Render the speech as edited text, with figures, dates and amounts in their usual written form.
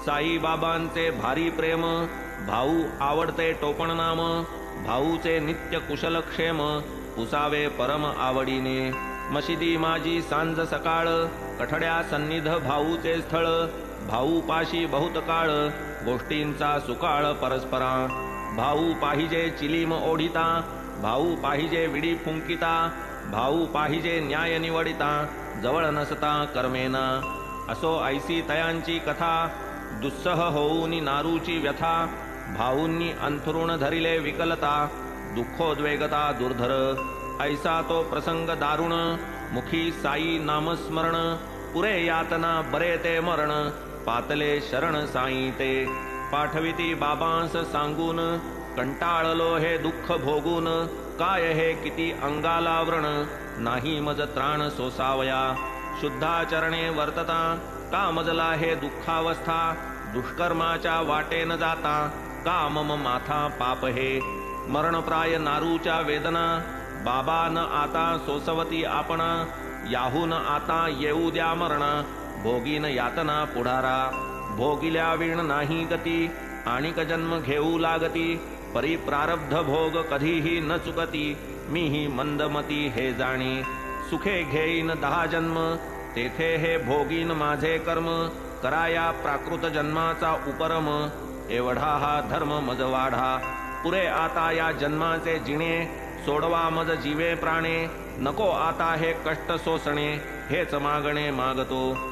साईबाबांचे भारी प्रेम, भाऊ आवडते टोपण नाम, भाऊचे नित्य कुशल क्षेम, पुसावे परम आवडीने. मशिदी माझी सांज सकाळ, कठड्या सन्निध भाऊचे स्थळ, भाऊ पाशी बहुत काळ, गोष्टींचा सुकाळ परस्परा. भाऊ पाहिजे चिलीम ओढिता, भाऊ पाहिजे विडी फुंकिता, भाऊ पाहिजे न्याय निवडिता, जवळ नसता कर्मेना. असो ऐसी तयांची कथा, दुस्सह होऊनी नारूची व्यथा, भाऊंनी अंथरुण धरिले विकलता, दुःखोद्वेगता दुर्धर. ऐसा तो प्रसंग दारुण, मुखी साई नामस्मरण, पुरे यातना बरे ते मरण, पातले शरण साई ते. पाठविती बाबांस सांगून, कंटाळलो हे दुःख भोगून, काय हे किती अंगाला व्रण, नाही मज त्राण सोसावया. शुद्धाचरणे वर्तता, का मजला हे दुःखावस्था, दुष्कर्माच्या वाटेन जाता, का मम माथा पाप हे. मरणप्राय नारूच्या वेदना, बाबा न आता सोसवती आपणा, याहून आता येऊ द्या मरण, भोगीन यातना पुढारा. भोगिल्या विण नाही गती, आणिक जन्म घेऊ लागती, परी प्रारब्ध भोग कधीही न चुकती, मीही मंदमती हे जाणी. सुखे घेईन 10 जन्म, तेथे हे भोगीन माझे कर्म, कराया प्राकृत जन्माचा उपरम, एवढा हा धर्म मज वाढा. पुरे आता या जन्माचे जिणे, सोडवा मज जीवे प्राणे, नको आता हे कष्ट सोसणे, हेच मागणे मागतो.